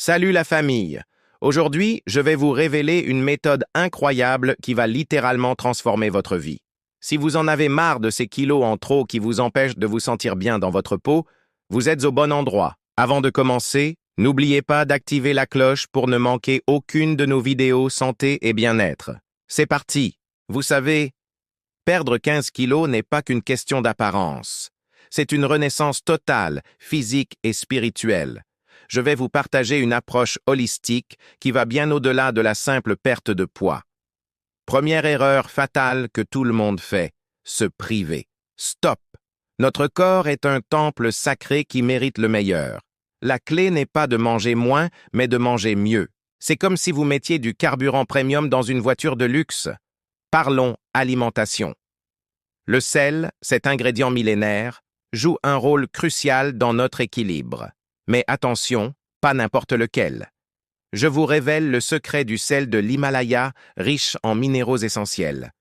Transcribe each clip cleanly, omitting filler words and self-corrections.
Salut la famille! Aujourd'hui, je vais vous révéler une méthode incroyable qui va littéralement transformer votre vie. Si vous en avez marre de ces kilos en trop qui vous empêchent de vous sentir bien dans votre peau, vous êtes au bon endroit. Avant de commencer, n'oubliez pas d'activer la cloche pour ne manquer aucune de nos vidéos santé et bien-être. C'est parti! Vous savez, perdre 15 kilos n'est pas qu'une question d'apparence. C'est une renaissance totale, physique et spirituelle. Je vais vous partager une approche holistique qui va bien au-delà de la simple perte de poids. Première erreur fatale que tout le monde fait, se priver. Stop! Notre corps est un temple sacré qui mérite le meilleur. La clé n'est pas de manger moins, mais de manger mieux. C'est comme si vous mettiez du carburant premium dans une voiture de luxe. Parlons alimentation. Le sel, cet ingrédient millénaire, joue un rôle crucial dans notre équilibre. Mais attention, pas n'importe lequel. Je vous révèle le secret du sel de l'Himalaya, riche en minéraux essentiels.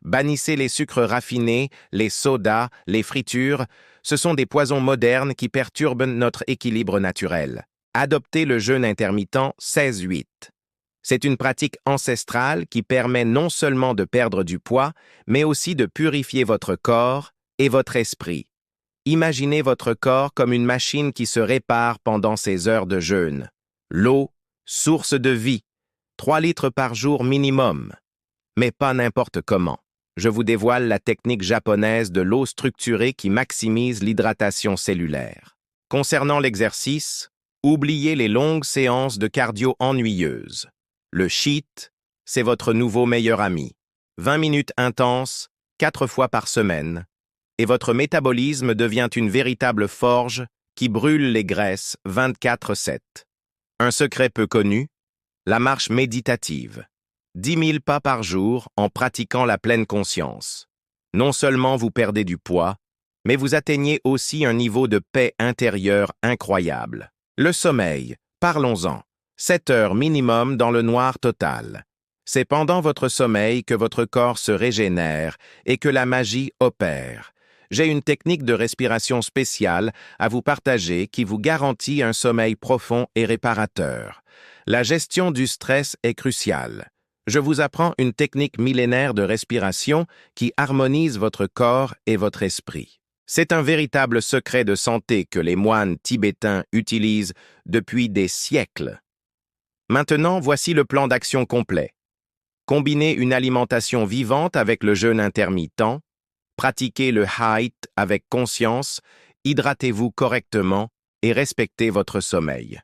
Bannissez les sucres raffinés, les sodas, les fritures. Ce sont des poisons modernes qui perturbent notre équilibre naturel. Adoptez le jeûne intermittent 16-8. C'est une pratique ancestrale qui permet non seulement de perdre du poids, mais aussi de purifier votre corps et votre esprit. Imaginez votre corps comme une machine qui se répare pendant ces heures de jeûne. L'eau, source de vie, 3 litres par jour minimum. Mais pas n'importe comment. Je vous dévoile la technique japonaise de l'eau structurée qui maximise l'hydratation cellulaire. Concernant l'exercice, oubliez les longues séances de cardio ennuyeuses. Le cheat, c'est votre nouveau meilleur ami. 20 minutes intenses, 4 fois par semaine. Et votre métabolisme devient une véritable forge qui brûle les graisses 24/7. Un secret peu connu, la marche méditative. 10 000 pas par jour en pratiquant la pleine conscience. Non seulement vous perdez du poids, mais vous atteignez aussi un niveau de paix intérieure incroyable. Le sommeil, parlons-en. 7 heures minimum dans le noir total. C'est pendant votre sommeil que votre corps se régénère et que la magie opère. J'ai une technique de respiration spéciale à vous partager qui vous garantit un sommeil profond et réparateur. La gestion du stress est cruciale. Je vous apprends une technique millénaire de respiration qui harmonise votre corps et votre esprit. C'est un véritable secret de santé que les moines tibétains utilisent depuis des siècles. Maintenant, voici le plan d'action complet. Combinez une alimentation vivante avec le jeûne intermittent. Pratiquez le HIIT avec conscience, hydratez-vous correctement et respectez votre sommeil.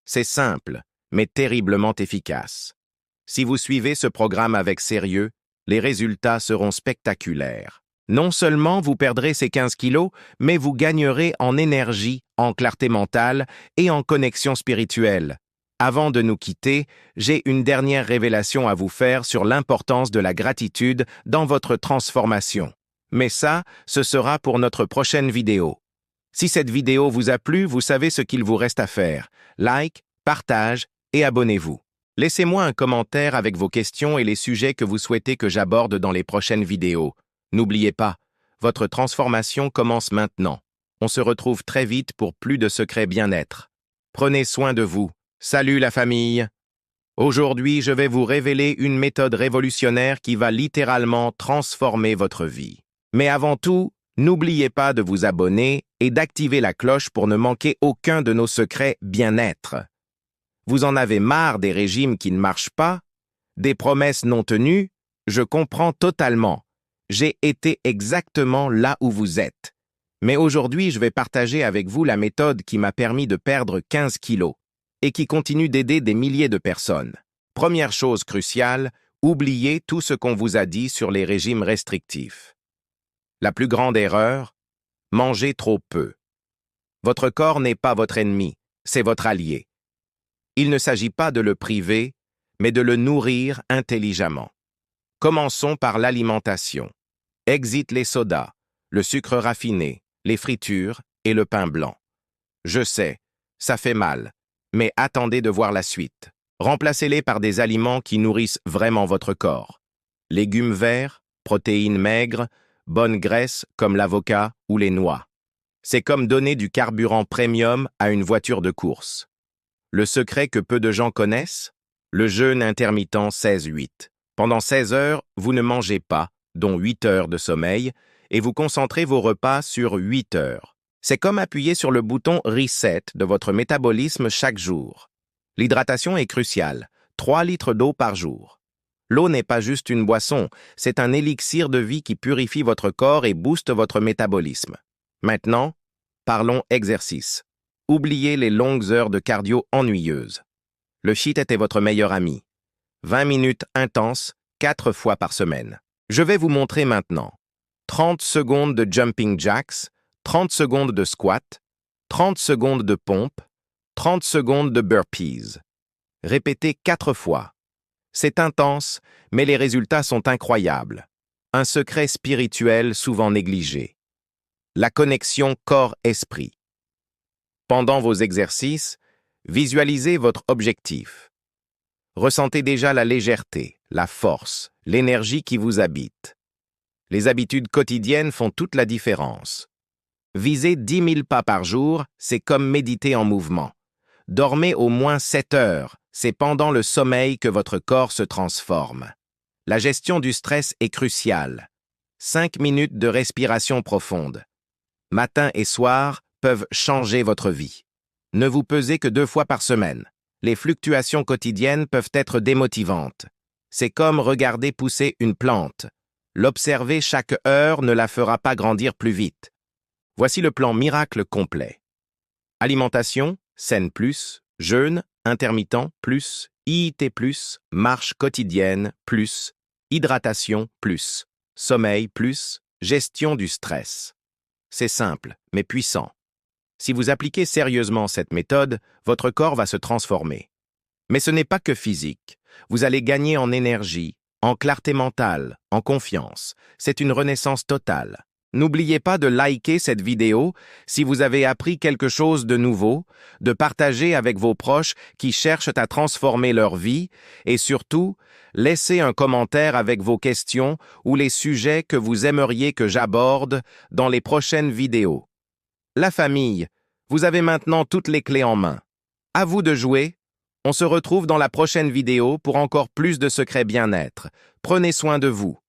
C'est simple, mais terriblement efficace. Si vous suivez ce programme avec sérieux, les résultats seront spectaculaires. Non seulement vous perdrez ces 15 kilos, mais vous gagnerez en énergie, en clarté mentale et en connexion spirituelle. Avant de nous quitter, j'ai une dernière révélation à vous faire sur l'importance de la gratitude dans votre transformation. Mais ça, ce sera pour notre prochaine vidéo. Si cette vidéo vous a plu, vous savez ce qu'il vous reste à faire. Like, partage et abonnez-vous. Laissez-moi un commentaire avec vos questions et les sujets que vous souhaitez que j'aborde dans les prochaines vidéos. N'oubliez pas, votre transformation commence maintenant. On se retrouve très vite pour plus de secrets bien-être. Prenez soin de vous. Salut la famille! Aujourd'hui, je vais vous révéler une méthode révolutionnaire qui va littéralement transformer votre vie. Mais avant tout, n'oubliez pas de vous abonner et d'activer la cloche pour ne manquer aucun de nos secrets bien-être. Vous en avez marre des régimes qui ne marchent pas, des promesses non tenues? Je comprends totalement. J'ai été exactement là où vous êtes. Mais aujourd'hui, je vais partager avec vous la méthode qui m'a permis de perdre 15 kilos et qui continue d'aider des milliers de personnes. Première chose cruciale, oubliez tout ce qu'on vous a dit sur les régimes restrictifs. La plus grande erreur, mangez trop peu. Votre corps n'est pas votre ennemi, c'est votre allié. Il ne s'agit pas de le priver, mais de le nourrir intelligemment. Commençons par l'alimentation. Exit les sodas, le sucre raffiné, les fritures et le pain blanc. Je sais, ça fait mal, mais attendez de voir la suite. Remplacez-les par des aliments qui nourrissent vraiment votre corps. Légumes verts, protéines maigres, bonnes graisses comme l'avocat ou les noix. C'est comme donner du carburant premium à une voiture de course. Le secret que peu de gens connaissent? Le jeûne intermittent 16-8. Pendant 16 heures, vous ne mangez pas, dont 8 heures de sommeil, et vous concentrez vos repas sur 8 heures. C'est comme appuyer sur le bouton Reset de votre métabolisme chaque jour. L'hydratation est cruciale, 3 litres d'eau par jour. L'eau n'est pas juste une boisson, c'est un élixir de vie qui purifie votre corps et booste votre métabolisme. Maintenant, parlons exercice. Oubliez les longues heures de cardio ennuyeuses. Le HIIT était votre meilleur ami. 20 minutes intenses, 4 fois par semaine. Je vais vous montrer maintenant. 30 secondes de jumping jacks, 30 secondes de squat, 30 secondes de pompe, 30 secondes de burpees. Répétez 4 fois. C'est intense, mais les résultats sont incroyables. Un secret spirituel souvent négligé. La connexion corps-esprit. Pendant vos exercices, visualisez votre objectif. Ressentez déjà la légèreté, la force, l'énergie qui vous habite. Les habitudes quotidiennes font toute la différence. Visez 10 000 pas par jour, c'est comme méditer en mouvement. Dormez au moins 7 heures, c'est pendant le sommeil que votre corps se transforme. La gestion du stress est cruciale. 5 minutes de respiration profonde. Matin et soir peuvent changer votre vie. Ne vous pesez que 2 fois par semaine. Les fluctuations quotidiennes peuvent être démotivantes. C'est comme regarder pousser une plante. L'observer chaque heure ne la fera pas grandir plus vite. Voici le plan miracle complet. Alimentation, saine plus, jeûne, intermittent plus, IIT plus, marche quotidienne plus, hydratation plus, sommeil plus, gestion du stress. C'est simple, mais puissant. Si vous appliquez sérieusement cette méthode, votre corps va se transformer. Mais ce n'est pas que physique. Vous allez gagner en énergie, en clarté mentale, en confiance. C'est une renaissance totale. N'oubliez pas de liker cette vidéo si vous avez appris quelque chose de nouveau, de partager avec vos proches qui cherchent à transformer leur vie et surtout, laissez un commentaire avec vos questions ou les sujets que vous aimeriez que j'aborde dans les prochaines vidéos. La famille, vous avez maintenant toutes les clés en main. À vous de jouer. On se retrouve dans la prochaine vidéo pour encore plus de secrets bien-être. Prenez soin de vous.